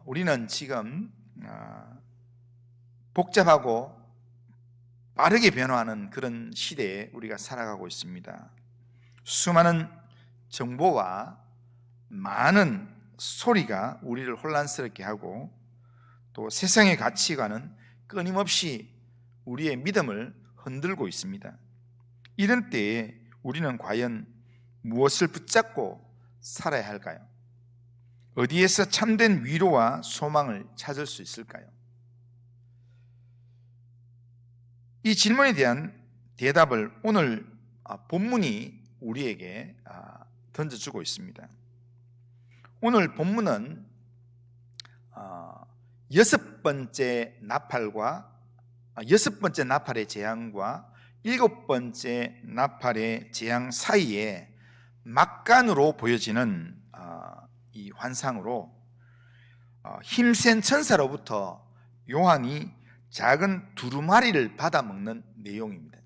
우리는 지금 복잡하고 빠르게 변화하는 그런 시대에 우리가 살아가고 있습니다. 수많은 정보와 많은 소리가 우리를 혼란스럽게 하고 또 세상의 가치관은 끊임없이 우리의 믿음을 흔들고 있습니다. 이런 때에 우리는 과연 무엇을 붙잡고 살아야 할까요? 어디에서 참된 위로와 소망을 찾을 수 있을까요? 이 질문에 대한 대답을 오늘 본문이 우리에게 던져주고 있습니다. 오늘 본문은 6번째 나팔의 재앙과 7번째 나팔의 재앙 사이에 막간으로 보여지는 이 환상으로 힘센 천사로부터 요한이 작은 두루마리를 받아먹는 내용입니다.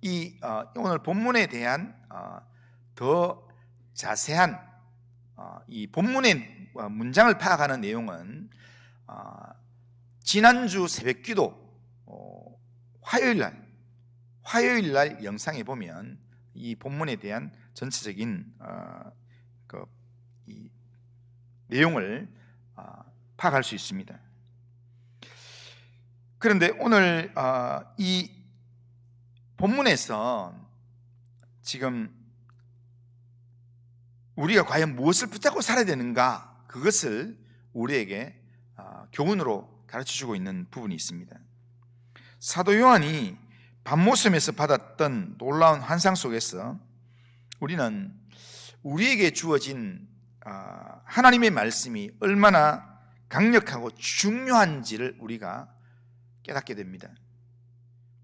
이 오늘 본문에 대한 더 자세한 이 본문의 문장을 파악하는 내용은 지난주 새벽기도 화요일날 영상에 보면 이 본문에 대한 전체적인 이 내용을 파악할 수 있습니다. 그런데 오늘 이 본문에서 지금 우리가 과연 무엇을 붙잡고 살아야 되는가, 그것을 우리에게 교훈으로 가르쳐주고 있는 부분이 있습니다. 사도 요한이 밤모섬에서 받았던 놀라운 환상 속에서 우리는 우리에게 주어진 하나님의 말씀이 얼마나 강력하고 중요한지를 우리가 깨닫게 됩니다.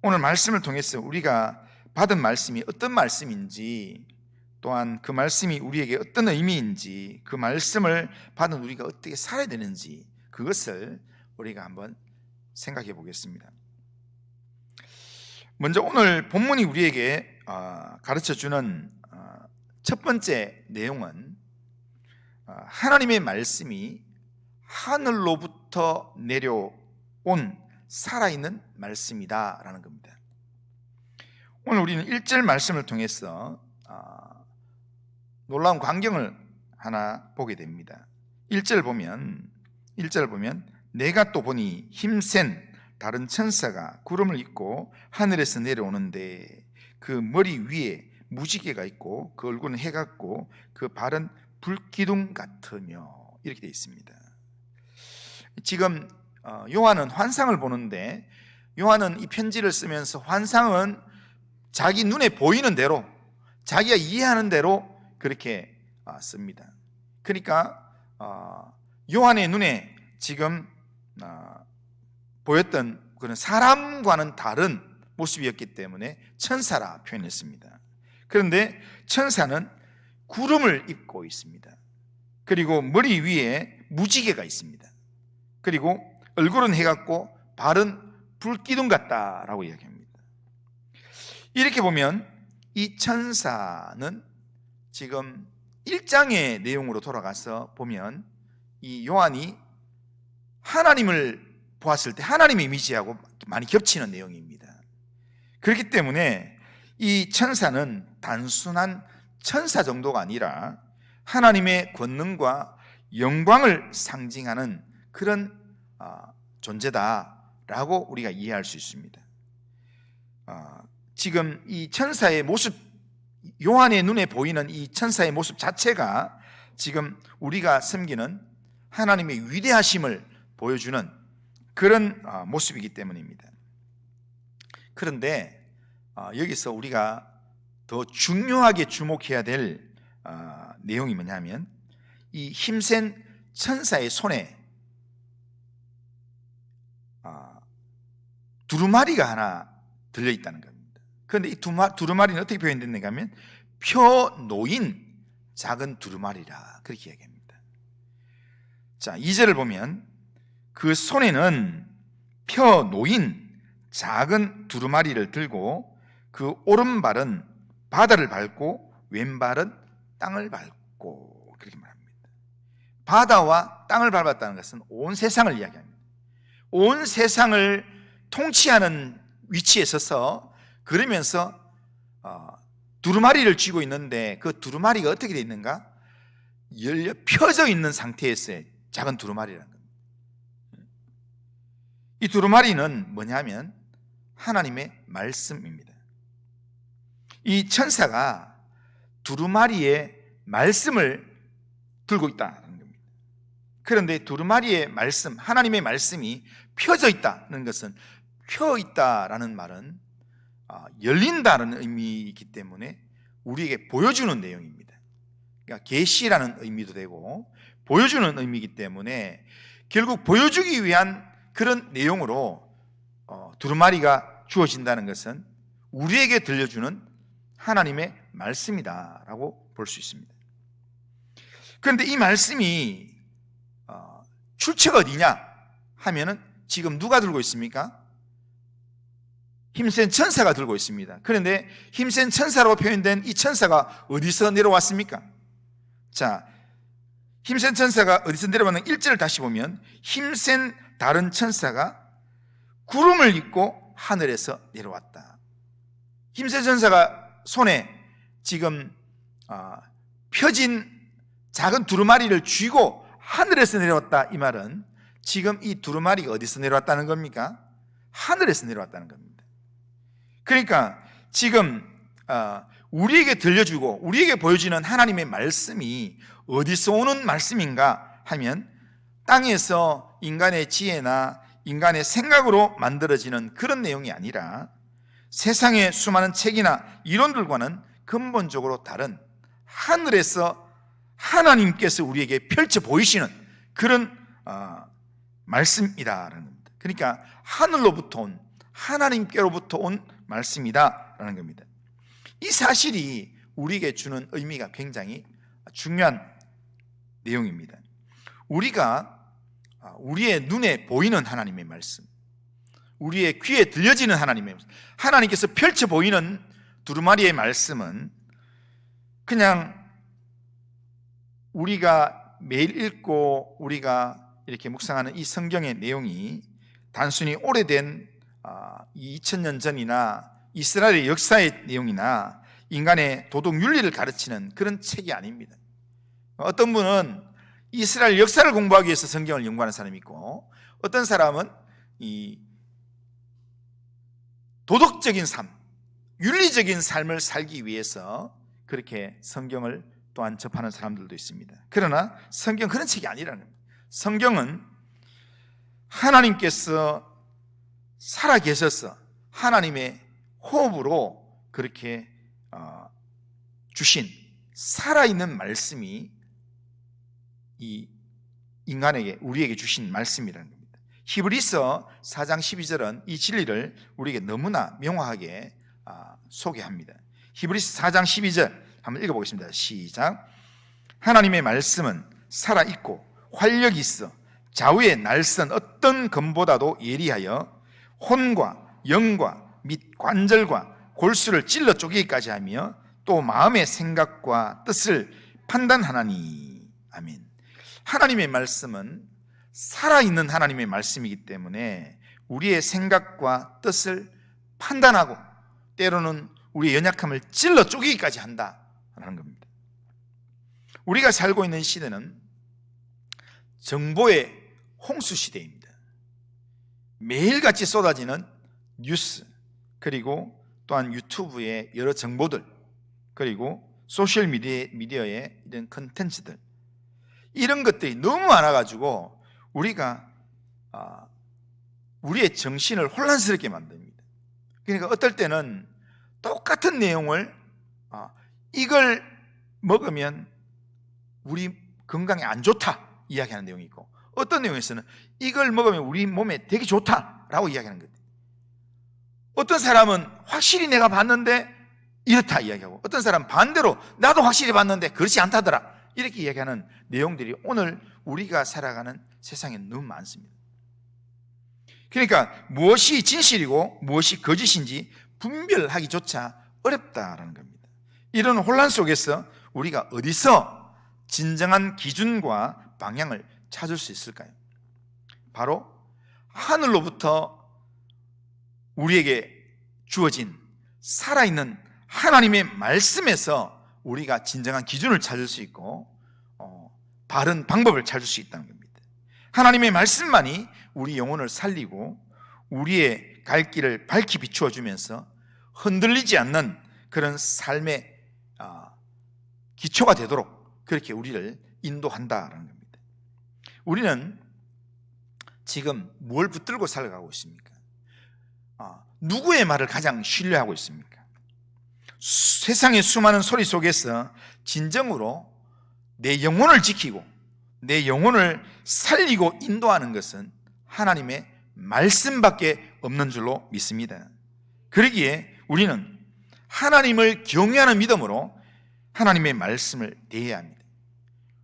오늘 말씀을 통해서 우리가 받은 말씀이 어떤 말씀인지, 또한 그 말씀이 우리에게 어떤 의미인지, 그 말씀을 받은 우리가 어떻게 살아야 되는지, 그것을 우리가 한번 생각해 보겠습니다. 먼저 오늘 본문이 우리에게 가르쳐주는 첫 번째 내용은 하나님의 말씀이 하늘로부터 내려온 살아있는 말씀이다라는 겁니다. 오늘 우리는 1절 말씀을 통해서 놀라운 광경을 하나 보게 됩니다. 1절 보면 내가 또 보니 힘센 다른 천사가 구름을 입고 하늘에서 내려오는데 그 머리 위에 무지개가 있고 그 얼굴은 해 같고 그 발은 불기둥 같으며, 이렇게 되어 있습니다. 지금 요한은 환상을 보는데, 요한은 이 편지를 쓰면서 환상은 자기 눈에 보이는 대로, 자기가 이해하는 대로 그렇게 씁니다. 그러니까 요한의 눈에 지금 보였던 그런 사람과는 다른 모습이었기 때문에 천사라 표현했습니다. 그런데 천사는 구름을 입고 있습니다. 그리고 머리 위에 무지개가 있습니다. 그리고 얼굴은 해 같고 발은 불기둥 같다라고 이야기합니다. 이렇게 보면 이 천사는 지금 1장의 내용으로 돌아가서 보면 이 요한이 하나님을 보았을 때 하나님의 이미지하고 많이 겹치는 내용입니다. 그렇기 때문에 이 천사는 단순한 천사 정도가 아니라 하나님의 권능과 영광을 상징하는 그런 존재다라고 우리가 이해할 수 있습니다. 지금 이 천사의 모습, 요한의 눈에 보이는 이 천사의 모습 자체가 지금 우리가 섬기는 하나님의 위대하심을 보여주는 그런 모습이기 때문입니다. 그런데 여기서 우리가 더 중요하게 주목해야 될 내용이 뭐냐면, 이 힘센 천사의 손에 두루마리가 하나 들려있다는 겁니다. 그런데 이 두루마리는 어떻게 표현됐는가 하면 펴 놓인 작은 두루마리라, 그렇게 이야기합니다. 자, 2절을 보면 그 손에는 펴 놓인 작은 두루마리를 들고 그 오른발은 바다를 밟고 왼발은 땅을 밟고, 그렇게 말합니다. 바다와 땅을 밟았다는 것은 온 세상을 이야기합니다. 온 세상을 통치하는 위치에 서서 그러면서 두루마리를 쥐고 있는데 그 두루마리가 어떻게 되어 있는가? 열려 펴져 있는 상태에서의 작은 두루마리라는 겁니다. 이 두루마리는 뭐냐면 하나님의 말씀입니다. 이 천사가 두루마리의 말씀을 들고 있다는 겁니다. 그런데 두루마리의 말씀, 하나님의 말씀이 펴져 있다는 것은, 펴 있다라는 말은 열린다는 의미이기 때문에 우리에게 보여주는 내용입니다. 그러니까 계시라는 의미도 되고 보여주는 의미이기 때문에 결국 보여주기 위한 그런 내용으로 두루마리가 주어진다는 것은 우리에게 들려주는 하나님의 말씀이다라고 볼 수 있습니다. 그런데 이 말씀이 출처가 어디냐 하면은 지금 누가 들고 있습니까? 힘센 천사가 들고 있습니다. 그런데 힘센 천사로 표현된 이 천사가 어디서 내려왔습니까? 자, 힘센 천사가 어디서 내려왔는가? 1절을 다시 보면 힘센 다른 천사가 구름을 입고 하늘에서 내려왔다. 힘센 천사가 손에 지금 펴진 작은 두루마리를 쥐고 하늘에서 내려왔다. 이 말은 지금 이 두루마리가 어디서 내려왔다는 겁니까? 하늘에서 내려왔다는 겁니다. 그러니까 지금 우리에게 들려주고 우리에게 보여지는 하나님의 말씀이 어디서 오는 말씀인가 하면 땅에서 인간의 지혜나 인간의 생각으로 만들어지는 그런 내용이 아니라 세상의 수많은 책이나 이론들과는 근본적으로 다른 하늘에서 하나님께서 우리에게 펼쳐 보이시는 그런 말씀이다라는 겁니다. 그러니까 하늘로부터 온, 하나님께로부터 온 말씀이다라는 겁니다. 이 사실이 우리에게 주는 의미가 굉장히 중요한 내용입니다. 우리가 우리의 눈에 보이는 하나님의 말씀, 우리의 귀에 들려지는 하나님의 말씀, 하나님께서 펼쳐 보이는 두루마리의 말씀은 그냥 우리가 매일 읽고 우리가 이렇게 묵상하는 이 성경의 내용이 단순히 오래된 2000년 전이나 이스라엘의 역사의 내용이나 인간의 도덕 윤리를 가르치는 그런 책이 아닙니다. 어떤 분은 이스라엘 역사를 공부하기 위해서 성경을 연구하는 사람이 있고, 어떤 사람은 이 도덕적인 삶, 윤리적인 삶을 살기 위해서 그렇게 성경을 또한 접하는 사람들도 있습니다. 그러나 성경은 그런 책이 아니라는 겁니다. 성경은 하나님께서 살아계셔서 하나님의 호흡으로 그렇게 주신 살아있는 말씀이 이 인간에게, 우리에게 주신 말씀이라는 겁니다. 히브리서 4장 12절은 이 진리를 우리에게 너무나 명확하게 소개합니다. 히브리서 4장 12절 한번 읽어보겠습니다. 시작. 하나님의 말씀은 살아있고 활력이 있어 좌우의 날선 어떤 검보다도 예리하여 혼과 영과 및 관절과 골수를 찔러 쪼개기까지 하며 또 마음의 생각과 뜻을 판단하나니. 아멘. 하나님의 말씀은 살아있는 하나님의 말씀이기 때문에 우리의 생각과 뜻을 판단하고 때로는 우리의 연약함을 찔러 쪼개기까지 한다라는 겁니다. 우리가 살고 있는 시대는 정보의 홍수 시대입니다. 매일같이 쏟아지는 뉴스, 그리고 또한 유튜브의 여러 정보들, 그리고 소셜 미디어의 이런 컨텐츠들, 이런 것들이 너무 많아가지고 우리가 우리의 정신을 혼란스럽게 만듭니다. 그러니까 어떨 때는 똑같은 내용을 이걸 먹으면 우리 건강에 안 좋다 이야기하는 내용이 있고, 어떤 내용에서는 이걸 먹으면 우리 몸에 되게 좋다라고 이야기하는 것. 어떤 사람은 확실히 내가 봤는데 이렇다 이야기하고, 어떤 사람은 반대로 나도 확실히 봤는데 그렇지 않다더라 이렇게 이야기하는 내용들이 오늘 우리가 살아가는 세상에 너무 많습니다. 그러니까 무엇이 진실이고 무엇이 거짓인지 분별하기조차 어렵다라는 겁니다. 이런 혼란 속에서 우리가 어디서 진정한 기준과 방향을 찾을 수 있을까요? 바로 하늘로부터 우리에게 주어진 살아있는 하나님의 말씀에서 우리가 진정한 기준을 찾을 수 있고 바른 방법을 찾을 수 있다는 겁니다. 하나님의 말씀만이 우리 영혼을 살리고 우리의 갈 길을 밝히 비추어 주면서 흔들리지 않는 그런 삶의 기초가 되도록 그렇게 우리를 인도한다라는 겁니다. 우리는 지금 뭘 붙들고 살아가고 있습니까? 누구의 말을 가장 신뢰하고 있습니까? 세상의 수많은 소리 속에서 진정으로 내 영혼을 지키고 내 영혼을 살리고 인도하는 것은 하나님의 말씀밖에 없는 줄로 믿습니다. 그러기에 우리는 하나님을 경외하는 믿음으로 하나님의 말씀을 대해야 합니다.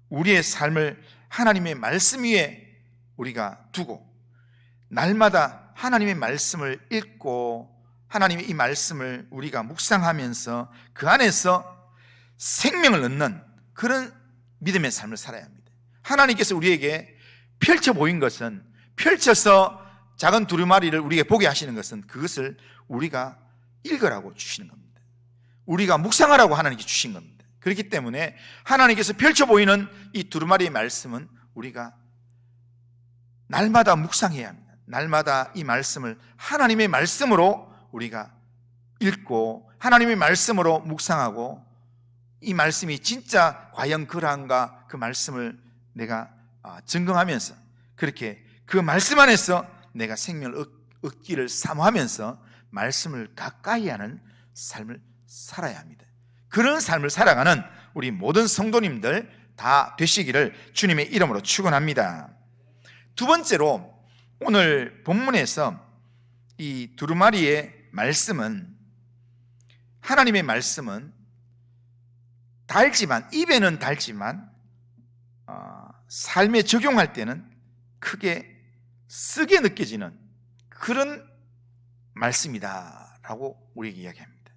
우리의 삶을 하나님의 말씀 위에 우리가 두고 날마다 하나님의 말씀을 읽고 하나님의 이 말씀을 우리가 묵상하면서 그 안에서 생명을 얻는 그런 믿음의 삶을 살아야 합니다. 하나님께서 우리에게 펼쳐 보인 것은, 펼쳐서 작은 두루마리를 우리에게 보게 하시는 것은 그것을 우리가 읽으라고 주시는 겁니다. 우리가 묵상하라고 하나님께 주신 겁니다. 그렇기 때문에 하나님께서 펼쳐 보이는 이 두루마리의 말씀은 우리가 날마다 묵상해야 합니다. 날마다 이 말씀을 하나님의 말씀으로 우리가 읽고 하나님의 말씀으로 묵상하고 이 말씀이 진짜 과연 그러한가 그 말씀을 내가 증거하면서 그렇게 그 말씀 안에서 내가 생명을 얻기를 사모하면서 말씀을 가까이 하는 삶을 살아야 합니다. 그런 삶을 살아가는 우리 모든 성도님들 다 되시기를 주님의 이름으로 축원합니다. 두 번째로 오늘 본문에서 이 두루마리의 말씀은, 하나님의 말씀은 달지만, 입에는 달지만 삶에 적용할 때는 크게 쓰게 느껴지는 그런 말씀이다라고 우리에게 이야기합니다.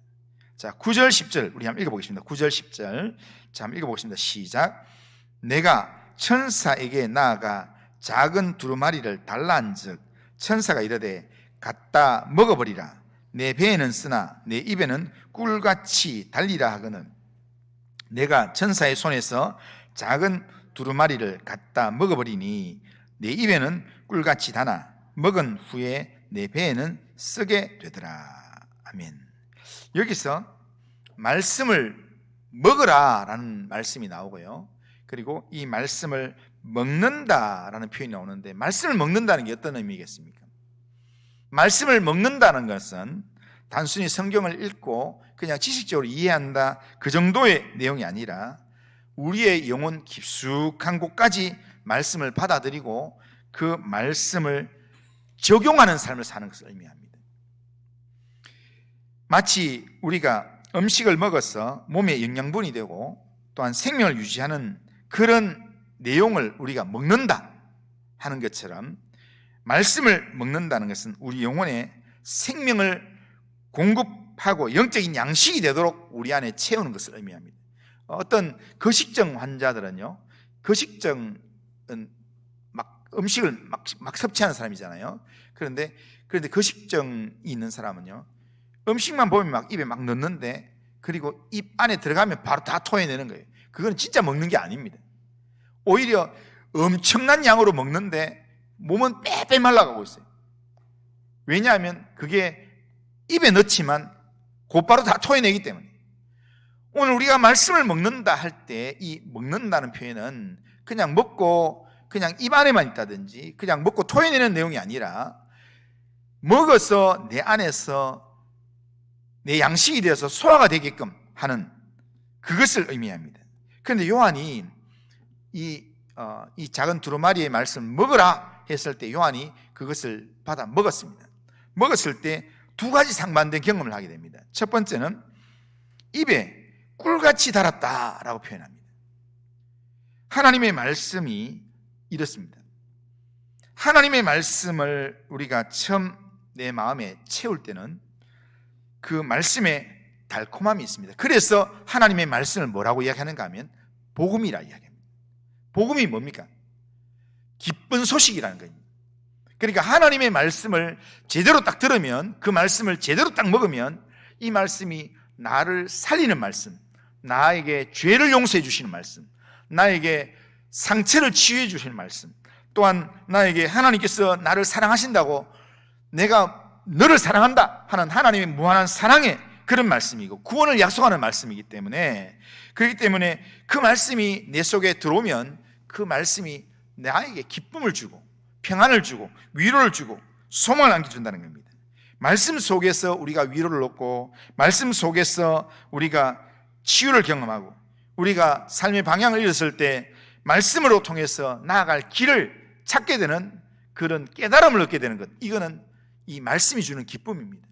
자, 9절 10절 우리 한번 읽어보겠습니다. 9절 10절 자, 한번 읽어보겠습니다. 시작. 내가 천사에게 나아가 작은 두루마리를 달라한즉 천사가 이르되 갖다 먹어버리라. 내 배에는 쓰나 내 입에는 꿀같이 달리라 하거늘 내가 천사의 손에서 작은 두루마리를 갖다 먹어버리니 내 입에는 꿀같이 다나 먹은 후에 내 배에는 쓰게 되더라. 아멘. 여기서 말씀을 먹으라라는 말씀이 나오고요. 그리고 이 말씀을 먹는다라는 표현이 나오는데, 말씀을 먹는다는 게 어떤 의미겠습니까? 말씀을 먹는다는 것은 단순히 성경을 읽고 그냥 지식적으로 이해한다 그 정도의 내용이 아니라 우리의 영혼 깊숙한 곳까지 말씀을 받아들이고 그 말씀을 적용하는 삶을 사는 것을 의미합니다. 마치 우리가 음식을 먹어서 몸에 영양분이 되고 또한 생명을 유지하는 그런 내용을 우리가 먹는다 하는 것처럼 말씀을 먹는다는 것은 우리 영혼에 생명을 공급하고 영적인 양식이 되도록 우리 안에 채우는 것을 의미합니다. 어떤 거식증 환자들은요, 거식증은 막 음식을 막 섭취하는 사람이잖아요. 그런데 거식증이 있는 사람은요, 음식만 보면 막 입에 막 넣는데 그리고 입 안에 들어가면 바로 다 토해내는 거예요. 그건 진짜 먹는 게 아닙니다. 오히려 엄청난 양으로 먹는데 몸은 빼빼 말라가고 있어요. 왜냐하면 그게 입에 넣지만 곧바로 다 토해내기 때문에. 오늘 우리가 말씀을 먹는다 할 때 이 먹는다는 표현은 그냥 먹고 그냥 입 안에만 있다든지 그냥 먹고 토해내는 내용이 아니라 먹어서 내 안에서 내 양식이 되어서 소화가 되게끔 하는 그것을 의미합니다. 그런데 요한이 이 작은 두루마리의 말씀을 먹으라 했을 때 요한이 그것을 받아 먹었습니다. 먹었을 때 두 가지 상반된 경험을 하게 됩니다. 첫 번째는 입에 꿀같이 달았다라고 표현합니다. 하나님의 말씀이 이렇습니다. 하나님의 말씀을 우리가 처음 내 마음에 채울 때는 그 말씀에 달콤함이 있습니다. 그래서 하나님의 말씀을 뭐라고 이야기하는가 하면 복음이라 이야기합니다. 복음이 뭡니까? 기쁜 소식이라는 거예요. 그러니까 하나님의 말씀을 제대로 딱 들으면, 그 말씀을 제대로 딱 먹으면 이 말씀이 나를 살리는 말씀, 나에게 죄를 용서해 주시는 말씀, 나에게 상처를 치유해 주시는 말씀, 또한 나에게 하나님께서 나를 사랑하신다고, 내가 너를 사랑한다 하는 하나님의 무한한 사랑의 그런 말씀이고 구원을 약속하는 말씀이기 때문에, 그렇기 때문에 그 말씀이 내 속에 들어오면 그 말씀이 나에게 기쁨을 주고 평안을 주고 위로를 주고 소망을 안겨준다는 겁니다. 말씀 속에서 우리가 위로를 얻고, 말씀 속에서 우리가 치유를 경험하고, 우리가 삶의 방향을 잃었을 때 말씀으로 통해서 나아갈 길을 찾게 되는 그런 깨달음을 얻게 되는 것, 이거는 이 말씀이 주는 기쁨입니다.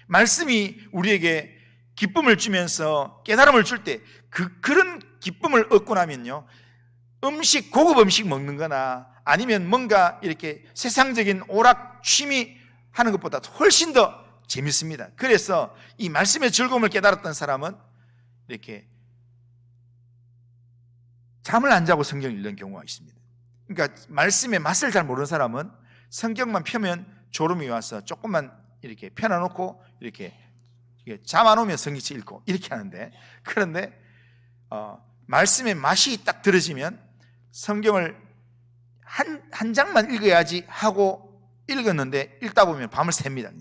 말씀이 우리에게 기쁨을 주면서 깨달음을 줄 때 그런 기쁨을 얻고 나면요, 고급 음식 먹는 거나 아니면 뭔가 이렇게 세상적인 오락 취미 하는 것보다 훨씬 더 재밌습니다. 그래서 이 말씀의 즐거움을 깨달았던 사람은 이렇게 잠을 안 자고 성경을 읽는 경우가 있습니다. 그러니까 말씀의 맛을 잘 모르는 사람은 성경만 펴면 졸음이 와서 조금만 이렇게 펴놔놓고 이렇게 잠 안 오면 성경책 읽고 이렇게 하는데, 그런데 말씀의 맛이 딱 들어지면 성경을 한 장만 읽어야지 하고 읽었는데 읽다 보면 밤을 샙니다.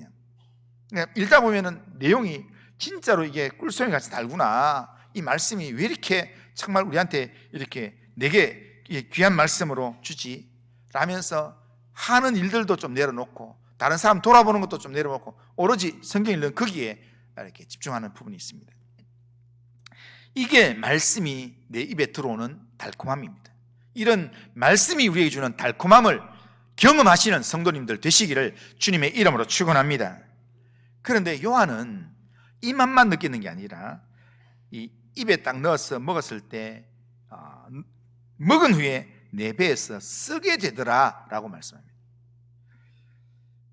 그냥 읽다 보면은 내용이 진짜로 이게 꿀송이 같이 달구나, 이 말씀이 왜 이렇게 정말 우리한테 이렇게 내게 귀한 말씀으로 주지 라면서 하는 일들도 좀 내려놓고, 다른 사람 돌아보는 것도 좀 내려놓고 오로지 성경 읽는 거기에 이렇게 집중하는 부분이 있습니다. 이게 말씀이 내 입에 들어오는 달콤함입니다. 이런 말씀이 우리에게 주는 달콤함을 경험하시는 성도님들 되시기를 주님의 이름으로 축원합니다. 그런데 요한은 이 맛만 느끼는 게 아니라 이 입에 딱 넣어서 먹었을 때 먹은 후에 내 배에서 쓰게 되더라 라고 말씀합니다.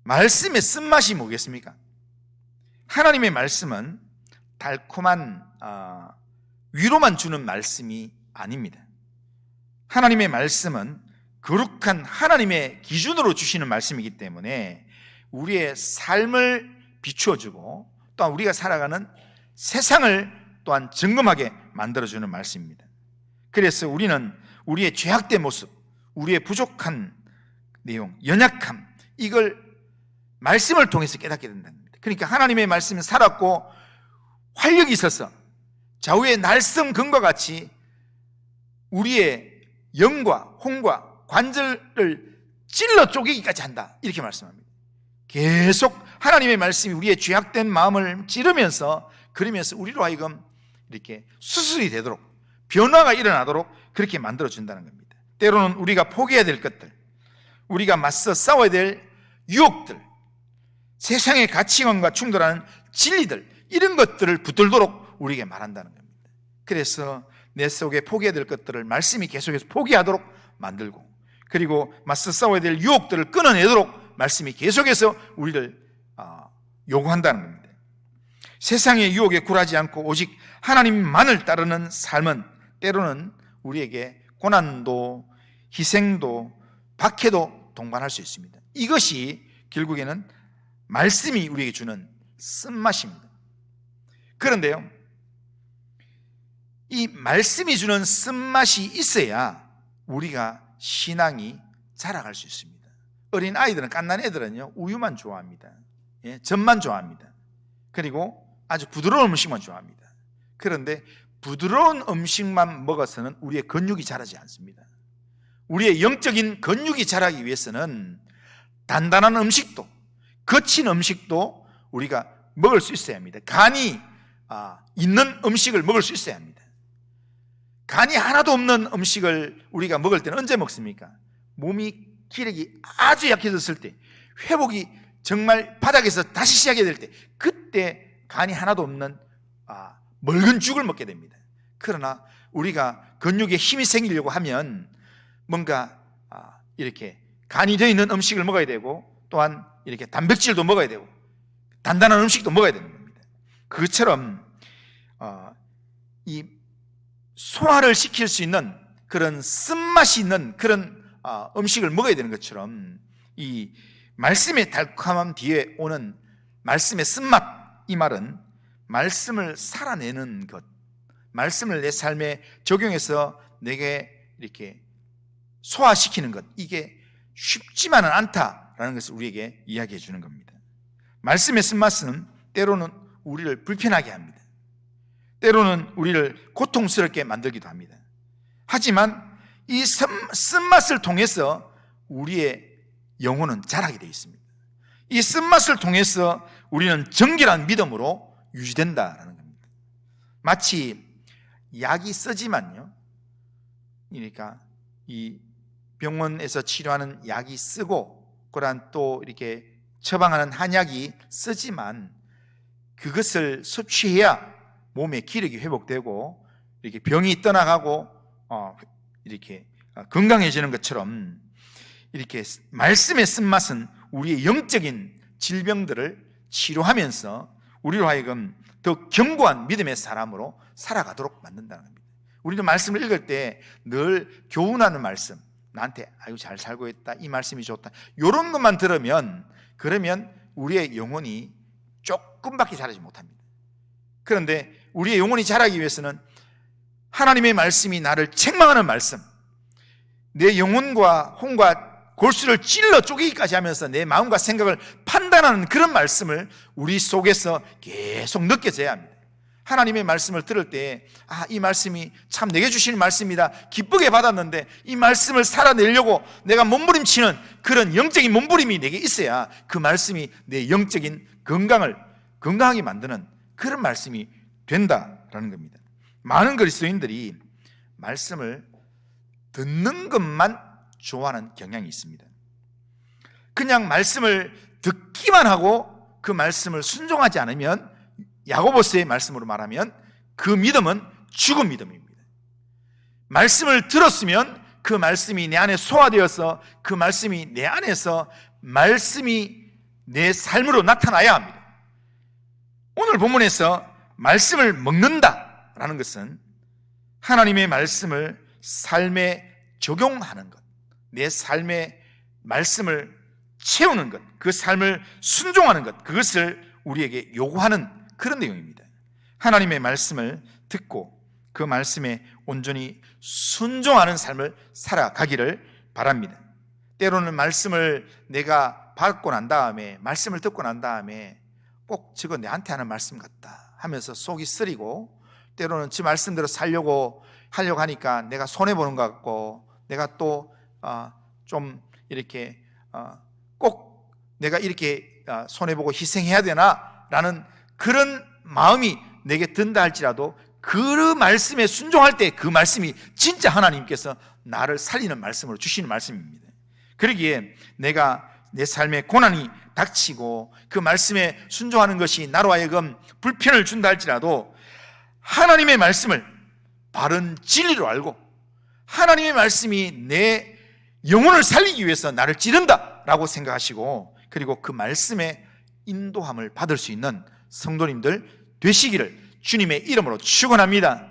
말씀의 쓴맛이 뭐겠습니까? 하나님의 말씀은 달콤한 위로만 주는 말씀이 아닙니다. 하나님의 말씀은 거룩한 하나님의 기준으로 주시는 말씀이기 때문에 우리의 삶을 비추어주고, 또한 우리가 살아가는 세상을 또한 점검하게 만들어주는 말씀입니다. 그래서 우리는 우리의 죄악된 모습, 우리의 부족한 내용, 연약함, 이걸 말씀을 통해서 깨닫게 된다는 겁니다. 그러니까 하나님의 말씀은 살았고 활력이 있어서 좌우의 날성 금과 같이 우리의 영과 혼과 관절을 찔러 쪼개기까지 한다, 이렇게 말씀합니다. 계속 하나님의 말씀이 우리의 죄악된 마음을 찌르면서, 그러면서 우리로 하여금 이렇게 수술이 되도록, 변화가 일어나도록 그렇게 만들어준다는 겁니다. 때로는 우리가 포기해야 될 것들, 우리가 맞서 싸워야 될 유혹들, 세상의 가치관과 충돌하는 진리들, 이런 것들을 붙들도록 우리에게 말한다는 겁니다. 그래서 내 속에 포기해야 될 것들을 말씀이 계속해서 포기하도록 만들고, 그리고 맞서 싸워야 될 유혹들을 끊어내도록 말씀이 계속해서 우리를 요구한다는 겁니다. 세상의 유혹에 굴하지 않고 오직 하나님만을 따르는 삶은 때로는 우리에게 고난도, 희생도, 박해도 동반할 수 있습니다. 이것이 결국에는 말씀이 우리에게 주는 쓴맛입니다. 그런데요, 이 말씀이 주는 쓴맛이 있어야 우리가 신앙이 자라갈 수 있습니다. 어린 아이들은, 갓난 애들은요, 우유만 좋아합니다. 젖만 좋아합니다. 그리고 아주 부드러운 음식만 좋아합니다. 그런데 부드러운 음식만 먹어서는 우리의 근육이 자라지 않습니다. 우리의 영적인 근육이 자라기 위해서는 단단한 음식도, 거친 음식도 우리가 먹을 수 있어야 합니다. 간이 있는 음식을 먹을 수 있어야 합니다. 간이 하나도 없는 음식을 우리가 먹을 때는 언제 먹습니까? 몸이 기력이 아주 약해졌을 때, 회복이 정말 바닥에서 다시 시작해야 될 때, 그때 간이 하나도 없는 묽은 죽을 먹게 됩니다. 그러나 우리가 근육에 힘이 생기려고 하면 뭔가 이렇게 간이 되어 있는 음식을 먹어야 되고, 또한 이렇게 단백질도 먹어야 되고 단단한 음식도 먹어야 되는 겁니다. 그것처럼 이 소화를 시킬 수 있는 그런 쓴맛이 있는 그런 음식을 먹어야 되는 것처럼 이 말씀의 달콤함 뒤에 오는 말씀의 쓴맛, 이 말은 말씀을 살아내는 것, 말씀을 내 삶에 적용해서 내게 이렇게 소화시키는 것, 이게 쉽지만은 않다라는 것을 우리에게 이야기해 주는 겁니다. 말씀의 쓴맛은 때로는 우리를 불편하게 합니다. 때로는 우리를 고통스럽게 만들기도 합니다. 하지만 이 쓴맛을 통해서 우리의 영혼은 자라게 되어 있습니다. 이 쓴맛을 통해서 우리는 정결한 믿음으로 유지된다라는 겁니다. 마치 약이 쓰지만요, 그러니까 이 병원에서 치료하는 약이 쓰고 그러한 또 이렇게 처방하는 한약이 쓰지만 그것을 섭취해야 몸의 기력이 회복되고 이렇게 병이 떠나가고 이렇게 건강해지는 것처럼 이렇게 말씀의 쓴맛은 우리의 영적인 질병들을 치료하면서 우리로 하여금 더 견고한 믿음의 사람으로 살아가도록 만든다는 겁니다. 우리는 말씀을 읽을 때 늘 교훈하는 말씀, 나한테 아유 잘 살고 있다, 이 말씀이 좋다, 이런 것만 들으면 그러면 우리의 영혼이 조금밖에 자라지 못합니다. 그런데 우리의 영혼이 자라기 위해서는 하나님의 말씀이 나를 책망하는 말씀, 내 영혼과 혼과 골수를 찔러 쪼개기까지 하면서 내 마음과 생각을 판단하는 그런 말씀을 우리 속에서 계속 느껴져야 합니다. 하나님의 말씀을 들을 때 이 말씀이 참 내게 주시는 말씀이다, 기쁘게 받았는데 이 말씀을 살아내려고 내가 몸부림치는 그런 영적인 몸부림이 내게 있어야 그 말씀이 내 영적인 건강하게 만드는 그런 말씀이 된다라는 겁니다. 많은 그리스도인들이 말씀을 듣는 것만 좋아하는 경향이 있습니다. 그냥 말씀을 듣기만 하고 그 말씀을 순종하지 않으면, 야고보서의 말씀으로 말하면 그 믿음은 죽은 믿음입니다. 말씀을 들었으면 그 말씀이 내 안에 소화되어서 그 말씀이 내 안에서 말씀이 내 삶으로 나타나야 합니다. 오늘 본문에서 말씀을 먹는다라는 것은 하나님의 말씀을 삶에 적용하는 것, 내 삶의 말씀을 채우는 것, 그 삶을 순종하는 것, 그것을 우리에게 요구하는 그런 내용입니다. 하나님의 말씀을 듣고 그 말씀에 온전히 순종하는 삶을 살아가기를 바랍니다. 때로는 말씀을 내가 받고 난 다음에, 말씀을 듣고 난 다음에 꼭 저거 내한테 하는 말씀 같다 하면서 속이 쓰리고, 때로는 지 말씀대로 하려고 하니까 내가 손해보는 것 같고, 내가 또 좀 이렇게 꼭 내가 이렇게 손해보고 희생해야 되나 라는 그런 마음이 내게 든다 할지라도 그 말씀에 순종할 때 그 말씀이 진짜 하나님께서 나를 살리는 말씀으로 주시는 말씀입니다. 그러기에 내가 내 삶에 고난이 닥치고 그 말씀에 순종하는 것이 나로 하여금 불편을 준다 할지라도 하나님의 말씀을 바른 진리로 알고 하나님의 말씀이 내 영혼을 살리기 위해서 나를 찌른다라고 생각하시고, 그리고 그 말씀의 인도함을 받을 수 있는 성도님들 되시기를 주님의 이름으로 축원합니다.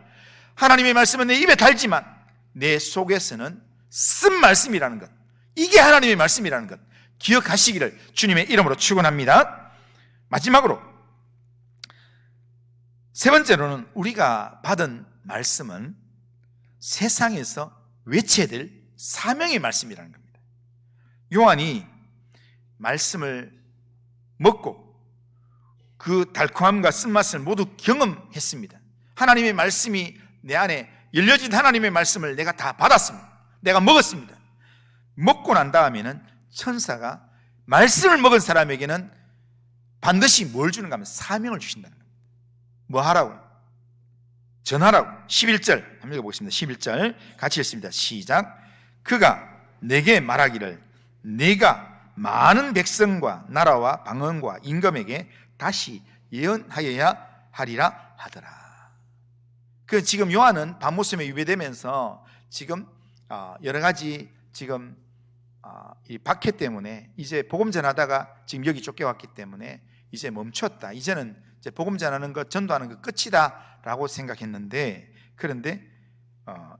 하나님의 말씀은 내 입에 달지만 내 속에서는 쓴 말씀이라는 것, 이게 하나님의 말씀이라는 것 기억하시기를 주님의 이름으로 축원합니다. 마지막으로 세 번째로는 우리가 받은 말씀은 세상에서 외쳐야 될 사명의 말씀이라는 겁니다. 요한이 말씀을 먹고 그 달콤함과 쓴맛을 모두 경험했습니다. 하나님의 말씀이 내 안에 열려진 하나님의 말씀을 내가 다 받았습니다. 내가 먹었습니다. 먹고 난 다음에는 천사가 말씀을 먹은 사람에게는 반드시 뭘 주는가 하면 사명을 주신다는 겁니다. 뭐 하라고? 전하라고. 11절 한번 읽어보겠습니다. 11절 같이 읽습니다. 시작. 그가 내게 말하기를 내가 많은 백성과 나라와 방언과 임금에게 다시 예언하여야 하리라 하더라. 그 지금 요한은 밤모섬에 유배되면서 지금 여러 가지 지금 이 박해 때문에 이제 복음 전하다가 지금 여기 쫓겨왔기 때문에 이제 멈췄다. 이제는 이제 복음 전하는 것, 전도하는 것 끝이다라고 생각했는데, 그런데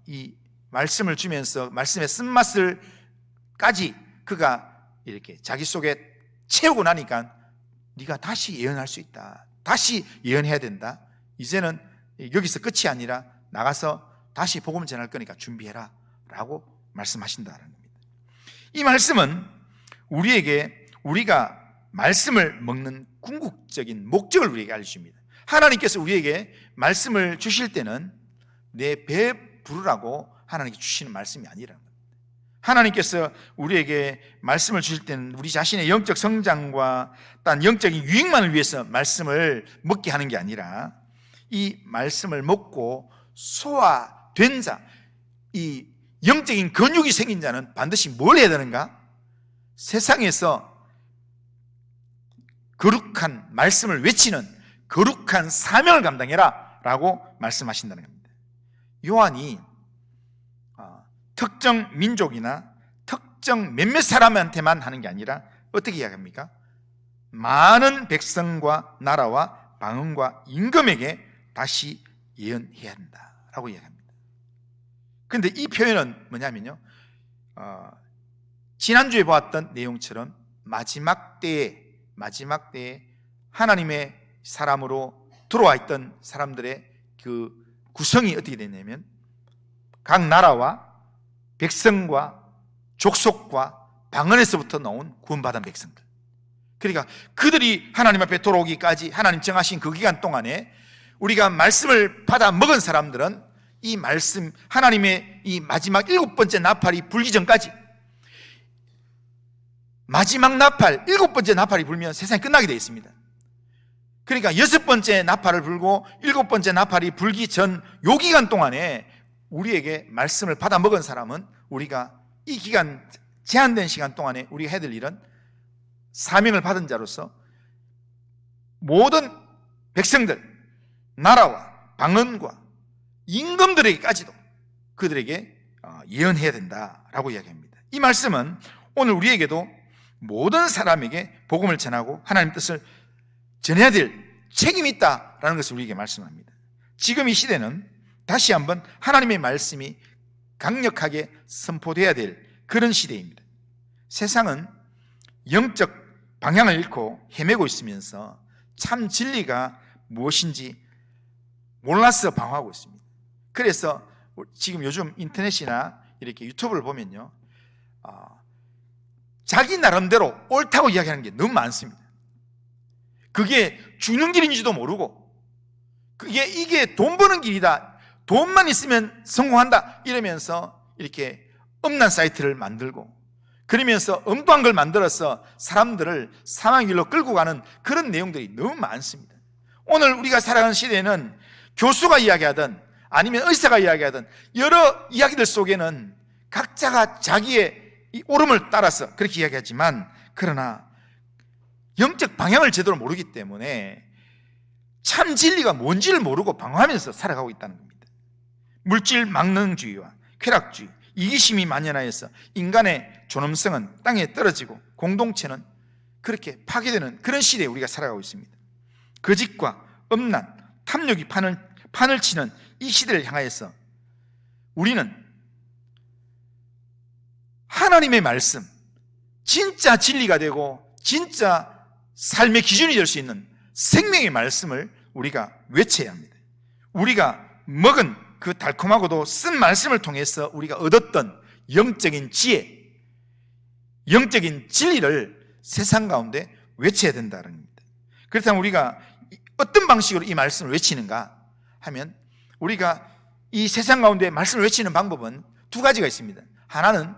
이 말씀을 주면서 말씀의 쓴맛을 그가 이렇게 자기 속에 채우고 나니까 네가 다시 예언할 수 있다, 다시 예언해야 된다, 이제는 여기서 끝이 아니라 나가서 다시 복음을 전할 거니까 준비해라 라고 말씀하신다는 겁니다. 이 말씀은 우리에게 우리가 말씀을 먹는 궁극적인 목적을 우리에게 알려줍니다. 하나님께서 우리에게 말씀을 주실 때는 내 배 부르라고 하나님께 주시는 말씀이 아니라, 하나님께서 우리에게 말씀을 주실 때는 우리 자신의 영적 성장과 딴 영적인 유익만을 위해서 말씀을 먹게 하는 게 아니라, 이 말씀을 먹고 소화된 자, 이 영적인 근육이 생긴 자는 반드시 뭘 해야 되는가? 세상에서 거룩한 말씀을 외치는 거룩한 사명을 감당해라 라고 말씀하신다는 겁니다. 요한이 특정 민족이나 특정 몇몇 사람한테만 하는 게 아니라 어떻게 이야기합니까? 많은 백성과 나라와 방언과 임금에게 다시 예언해야 한다라고 이야기합니다. 그런데 이 표현은 뭐냐면요, 지난주에 보았던 내용처럼 마지막 때에 하나님의 사람으로 들어와 있던 사람들의 그 구성이 어떻게 됐냐면, 각 나라와 백성과 족속과 방언에서부터 나온 구원받은 백성들, 그러니까 그들이 하나님 앞에 돌아오기까지 하나님 정하신 그 기간 동안에 우리가 말씀을 받아 먹은 사람들은 이 말씀, 하나님의 이 마지막 7번째 나팔이 불기 전까지, 마지막 나팔, 7번째 나팔이 불면 세상이 끝나게 되어 있습니다. 그러니까 6번째 나팔을 불고 7번째 나팔이 불기 전 요 기간 동안에 우리에게 말씀을 받아 먹은 사람은, 우리가 이 기간, 제한된 시간 동안에 우리가 해야 될 일은 사명을 받은 자로서 모든 백성들, 나라와 방언과 임금들에게까지도 그들에게 예언해야 된다라고 이야기합니다. 이 말씀은 오늘 우리에게도 모든 사람에게 복음을 전하고 하나님 뜻을 전해야 될 책임이 있다라는 것을 우리에게 말씀합니다. 지금 이 시대는 다시 한번 하나님의 말씀이 강력하게 선포돼야 될 그런 시대입니다. 세상은 영적 방향을 잃고 헤매고 있으면서 참 진리가 무엇인지 몰라서 방황하고 있습니다. 그래서 지금 요즘 인터넷이나 이렇게 유튜브를 보면요, 자기 나름대로 옳다고 이야기하는 게 너무 많습니다. 그게 죽는 길인지도 모르고, 이게 돈 버는 길이다, 돈만 있으면 성공한다 이러면서 이렇게 음란 사이트를 만들고, 그러면서 엉뚱한 걸 만들어서 사람들을 사망의 길로 끌고 가는 그런 내용들이 너무 많습니다. 오늘 우리가 살아가는 시대에는 교수가 이야기하든 아니면 의사가 이야기하든 여러 이야기들 속에는 각자가 자기의 이 옳음을 따라서 그렇게 이야기하지만, 그러나 영적 방향을 제대로 모르기 때문에 참 진리가 뭔지를 모르고 방황하면서 살아가고 있다는 겁니다. 물질 망능주의와 쾌락주의, 이기심이 만연하여서 인간의 존엄성은 땅에 떨어지고 공동체는 그렇게 파괴되는 그런 시대에 우리가 살아가고 있습니다. 거짓과 음란, 탐욕이 판을 치는 이 시대를 향하여서 우리는 하나님의 말씀, 진짜 진리가 되고 진짜 삶의 기준이 될 수 있는 생명의 말씀을 우리가 외쳐야 합니다. 우리가 먹은 그 달콤하고도 쓴 말씀을 통해서 우리가 얻었던 영적인 지혜, 영적인 진리를 세상 가운데 외쳐야 된다는 겁니다. 그렇다면 우리가 어떤 방식으로 이 말씀을 외치는가 하면, 우리가 이 세상 가운데 말씀을 외치는 방법은 두 가지가 있습니다. 하나는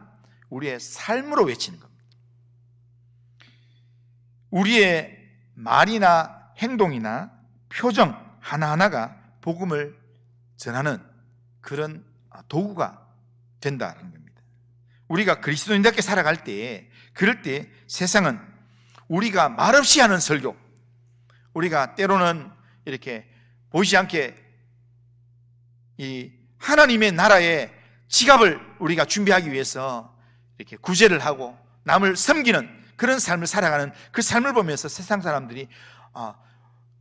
우리의 삶으로 외치는 겁니다. 우리의 말이나 행동이나 표정 하나하나가 복음을 전하는 그런 도구가 된다는 겁니다. 우리가 그리스도인답게 살아갈 때, 그럴 때 세상은 우리가 말없이 하는 설교, 우리가 때로는 이렇게 보이지 않게 이 하나님의 나라의 지갑을 우리가 준비하기 위해서 이렇게 구제를 하고 남을 섬기는 그런 삶을 살아가는 그 삶을 보면서 세상 사람들이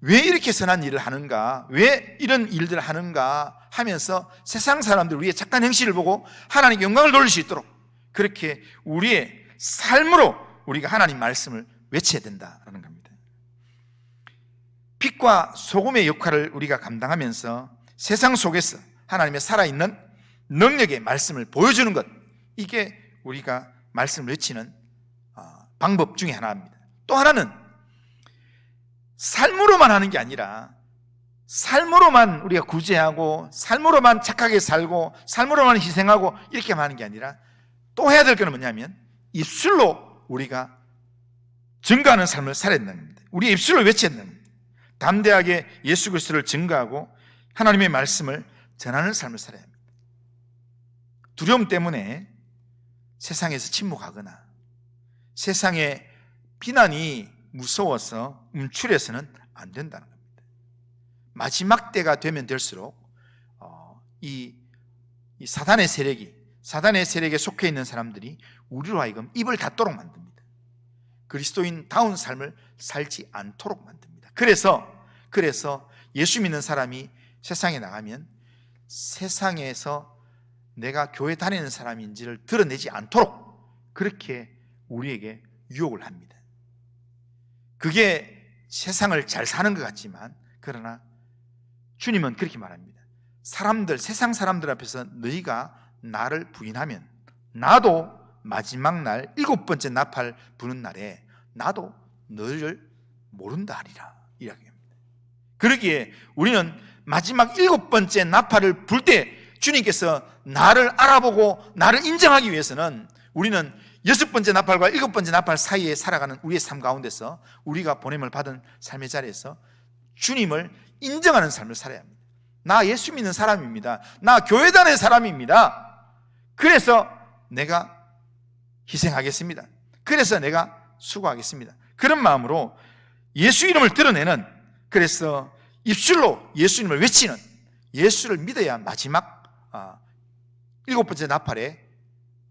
왜 이렇게 선한 일을 하는가, 왜 이런 일들을 하는가 하면서 세상 사람들 우리의 착한 행실을 보고 하나님께 영광을 돌릴 수 있도록 그렇게 우리의 삶으로 우리가 하나님 말씀을 외쳐야 된다는 겁니다. 빛과 소금의 역할을 우리가 감당하면서 세상 속에서 하나님의 살아있는 능력의 말씀을 보여주는 것, 이게 우리가 말씀을 외치는 방법 중에 하나입니다. 또 하나는 삶으로만 하는 게 아니라 삶으로만 우리가 구제하고 삶으로만 착하게 살고 삶으로만 희생하고 이렇게만 하는 게 아니라 또 해야 될 것은 뭐냐면 입술로 우리가 증거하는 삶을 살아야 된다는 겁니다. 우리 입술로 외쳐야 된다는 겁니다. 담대하게 예수 그리스도를 증거하고 하나님의 말씀을 전하는 삶을 살아야 합니다. 두려움 때문에 세상에서 침묵하거나 세상의 비난이 무서워서 움츠려서는 안 된다는 겁니다. 마지막 때가 되면 될수록 이 사단의 세력에 속해 있는 사람들이 우리로 하여금 입을 닫도록 만듭니다. 그리스도인다운 삶을 살지 않도록 만듭니다. 그래서 예수 믿는 사람이 세상에 나가면 세상에서 내가 교회 다니는 사람인지를 드러내지 않도록 그렇게 우리에게 유혹을 합니다. 그게 세상을 잘 사는 것 같지만, 그러나 주님은 그렇게 말합니다. 세상 사람들 앞에서 너희가 나를 부인하면 나도 마지막 날 7번째 나팔 부는 날에 나도 너희를 모른다 하리라 이야기합니다. 그러기에 우리는 마지막 7번째 나팔을 불 때 주님께서 나를 알아보고 나를 인정하기 위해서는 우리는 6번째 나팔과 7번째 나팔 사이에 살아가는 우리의 삶 가운데서 우리가 보냄을 받은 삶의 자리에서 주님을 인정하는 삶을 살아야 합니다. 나 예수 믿는 사람입니다. 나 교회 다니는 사람입니다. 그래서 내가 희생하겠습니다. 그래서 내가 수고하겠습니다. 그런 마음으로 예수 이름을 드러내는, 그래서 입술로 예수님을 외치는, 예수를 믿어야 마지막 7번째 나팔에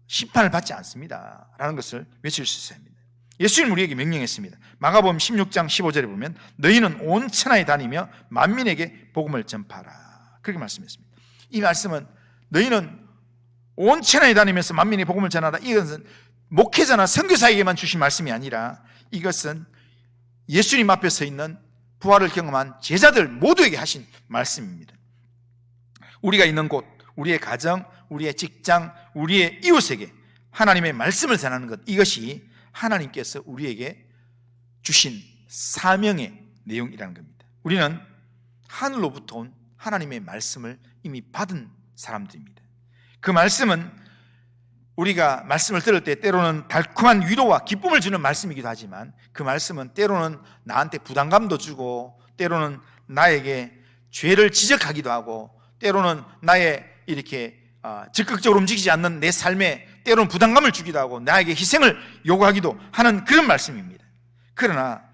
심판을 받지 않습니다 라는 것을 외칠 수 있어야 합니다. 예수님 우리에게 명령했습니다. 마가복음 16장 15절에 보면 너희는 온 천하에 다니며 만민에게 복음을 전파하라, 그렇게 말씀했습니다. 이 말씀은 너희는 온 천하에 다니면서 만민에게 복음을 전하라, 이것은 목회자나 선교사에게만 주신 말씀이 아니라 이것은 예수님 앞에 서 있는 부활을 경험한 제자들 모두에게 하신 말씀입니다. 우리가 있는 곳, 우리의 가정, 우리의 직장, 우리의 이웃에게 하나님의 말씀을 전하는 것, 이것이 하나님께서 우리에게 주신 사명의 내용이라는 겁니다. 우리는 하늘로부터 온 하나님의 말씀을 이미 받은 사람들입니다. 그 말씀은 우리가 말씀을 들을 때 때로는 달콤한 위로와 기쁨을 주는 말씀이기도 하지만, 그 말씀은 때로는 나한테 부담감도 주고, 때로는 나에게 죄를 지적하기도 하고, 때로는 나의 이렇게 적극적으로 움직이지 않는 내 삶에 때로는 부담감을 주기도 하고 나에게 희생을 요구하기도 하는 그런 말씀입니다. 그러나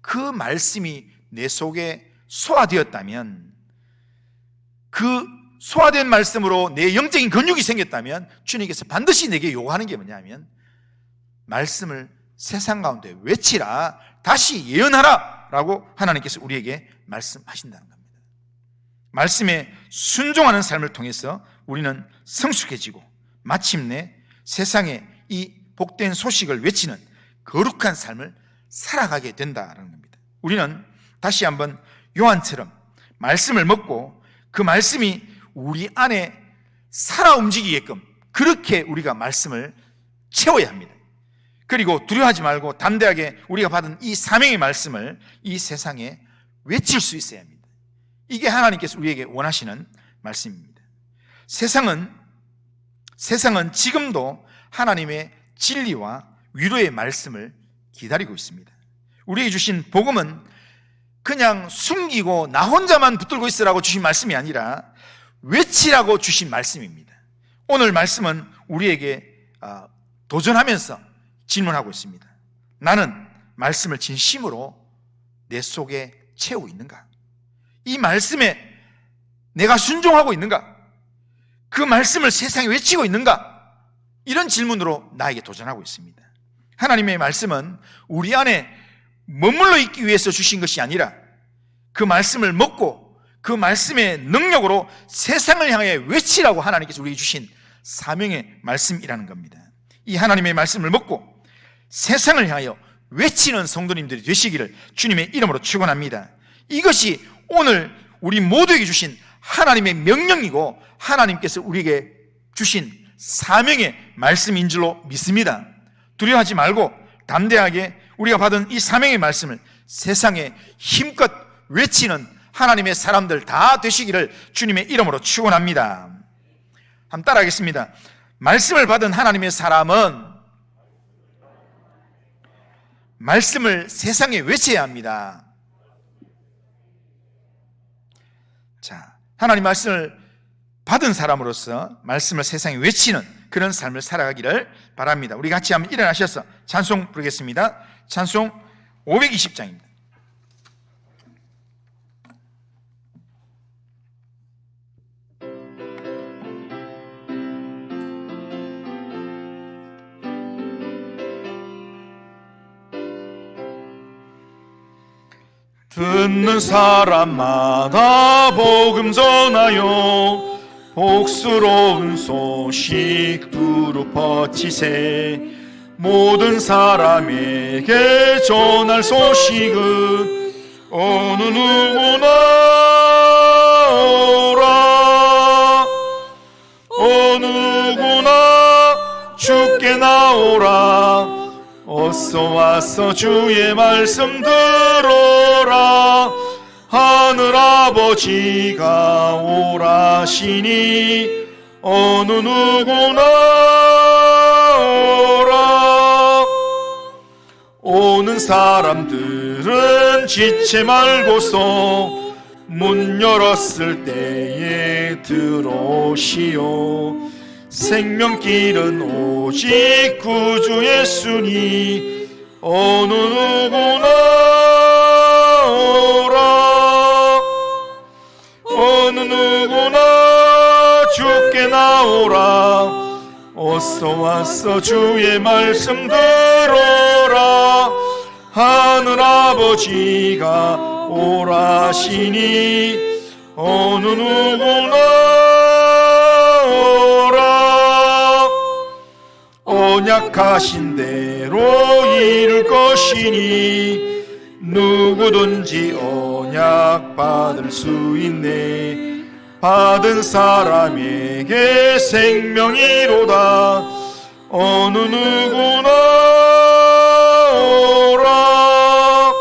그 말씀이 내 속에 소화되었다면, 그 소화된 말씀으로 내 영적인 근육이 생겼다면 주님께서 반드시 내게 요구하는 게 뭐냐면 말씀을 세상 가운데 외치라, 다시 예언하라 라고 하나님께서 우리에게 말씀하신다는 겁니다. 말씀에 순종하는 삶을 통해서 우리는 성숙해지고 마침내 세상에 이 복된 소식을 외치는 거룩한 삶을 살아가게 된다는 겁니다. 우리는 다시 한번 요한처럼 말씀을 먹고 그 말씀이 우리 안에 살아 움직이게끔 그렇게 우리가 말씀을 채워야 합니다. 그리고 두려워하지 말고 담대하게 우리가 받은 이 사명의 말씀을 이 세상에 외칠 수 있어야 합니다. 이게 하나님께서 우리에게 원하시는 말씀입니다. 세상은 지금도 하나님의 진리와 위로의 말씀을 기다리고 있습니다. 우리에게 주신 복음은 그냥 숨기고 나 혼자만 붙들고 있으라고 주신 말씀이 아니라 외치라고 주신 말씀입니다. 오늘 말씀은 우리에게 도전하면서 질문하고 있습니다. 나는 말씀을 진심으로 내 속에 채우고 있는가? 이 말씀에 내가 순종하고 있는가? 그 말씀을 세상에 외치고 있는가? 이런 질문으로 나에게 도전하고 있습니다. 하나님의 말씀은 우리 안에 머물러 있기 위해서 주신 것이 아니라 그 말씀을 먹고 그 말씀의 능력으로 세상을 향해 외치라고 하나님께서 우리에게 주신 사명의 말씀이라는 겁니다. 이 하나님의 말씀을 먹고 세상을 향하여 외치는 성도님들이 되시기를 주님의 이름으로 축원합니다. 이것이 오늘 우리 모두에게 주신 하나님의 명령이고 하나님께서 우리에게 주신 사명의 말씀인 줄로 믿습니다. 두려워하지 말고 담대하게 우리가 받은 이 사명의 말씀을 세상에 힘껏 외치는 하나님의 사람들 다 되시기를 주님의 이름으로 축원합니다. 한번 따라하겠습니다. 말씀을 받은 하나님의 사람은 말씀을 세상에 외쳐야 합니다. 자, 하나님 말씀을 받은 사람으로서 말씀을 세상에 외치는 그런 삶을 살아가기를 바랍니다. 우리 같이 한번 일어나셔서 찬송 부르겠습니다. 찬송 520장입니다. 듣는 사람마다 복음 전하여 복스러운 소식 두루 퍼치세. 모든 사람에게 전할 소식은 어느 누구나 오라. 어느 누구나 주께 나오라. 어서 와서 주의 말씀 들어라. 하늘아버지가 오라시니 어느 누구나 오라. 오는 사람들은 지체 말고서 문 열었을 때에 들어오시오. 생명길은 오직 구주 예수니 어느 누구나 오라. 어느 누구나 주께 나오라. 어서 와서 주의 말씀 들어라. 하늘아버지가 오라시니 어느 누구나 언약하신 대로 이룰 것이니 누구든지 언약 받을 수 있네. 받은 사람에게 생명이로다. 어느 누구나 오라.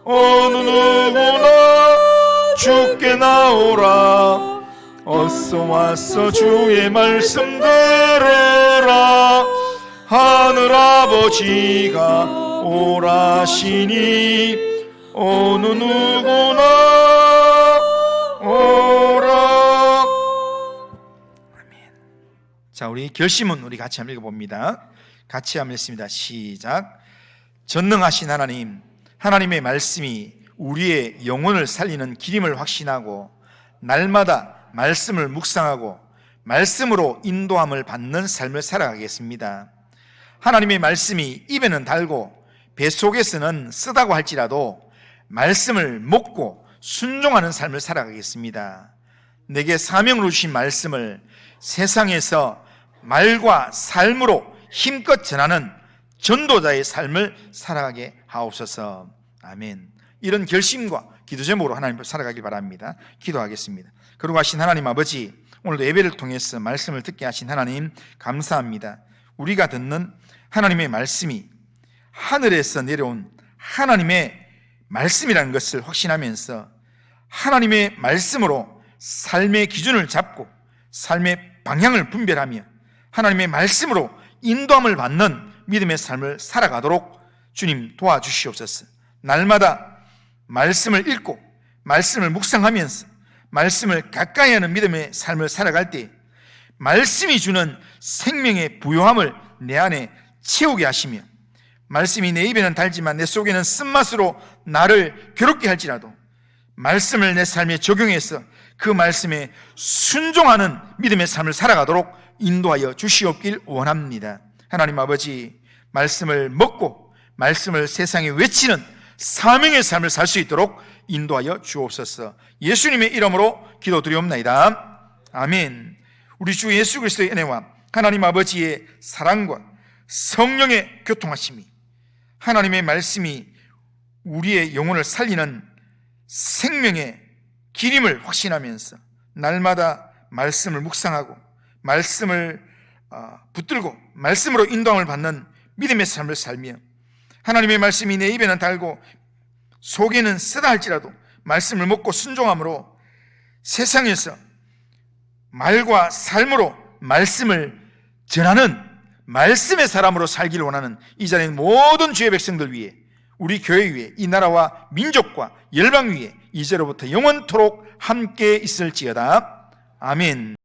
어느 누구나 주께 나오라. 어서 와서 주의 말씀 들어라. 하늘아버지가 오라시니 어느 누구나 오라. 아멘. 자, 우리 결심은 우리 같이 한번 읽어봅니다. 같이 한번 읽습니다. 시작. 전능하신 하나님, 하나님의 말씀이 우리의 영혼을 살리는 길임을 확신하고 날마다 말씀을 묵상하고 말씀으로 인도함을 받는 삶을 살아가겠습니다. 하나님의 말씀이 입에는 달고 뱃속에서는 쓰다고 할지라도 말씀을 먹고 순종하는 삶을 살아가겠습니다. 내게 사명으로 주신 말씀을 세상에서 말과 삶으로 힘껏 전하는 전도자의 삶을 살아가게 하옵소서. 아멘. 이런 결심과 기도 제목으로 하나님 앞에 살아가길 바랍니다. 기도하겠습니다. 그러고 하신 하나님 아버지, 오늘도 예배를 통해서 말씀을 듣게 하신 하나님 감사합니다. 우리가 듣는 하나님의 말씀이 하늘에서 내려온 하나님의 말씀이라는 것을 확신하면서 하나님의 말씀으로 삶의 기준을 잡고 삶의 방향을 분별하며 하나님의 말씀으로 인도함을 받는 믿음의 삶을 살아가도록 주님 도와주시옵소서. 날마다 말씀을 읽고 말씀을 묵상하면서 말씀을 가까이 하는 믿음의 삶을 살아갈 때 말씀이 주는 생명의 부요함을 내 안에 채우게 하시며 말씀이 내 입에는 달지만 내 속에는 쓴맛으로 나를 괴롭게 할지라도 말씀을 내 삶에 적용해서 그 말씀에 순종하는 믿음의 삶을 살아가도록 인도하여 주시옵길 원합니다. 하나님 아버지, 말씀을 먹고 말씀을 세상에 외치는 사명의 삶을 살 수 있도록 인도하여 주옵소서. 예수님의 이름으로 기도드리옵나이다. 아멘. 우리 주 예수 그리스도의 은혜와 하나님 아버지의 사랑과 성령의 교통하심이, 하나님의 말씀이 우리의 영혼을 살리는 생명의 길임을 확신하면서 날마다 말씀을 묵상하고 말씀을 붙들고 말씀으로 인도함을 받는 믿음의 삶을 살며, 하나님의 말씀이 내 입에는 달고 속에는 쓰다 할지라도 말씀을 먹고 순종함으로 세상에서 말과 삶으로 말씀을 전하는 말씀의 사람으로 살기를 원하는 이 자리에 있는 모든 주의 백성들 위해, 우리 교회 위에, 이 나라와 민족과 열방 위에 이제로부터 영원토록 함께 있을지어다. 아멘.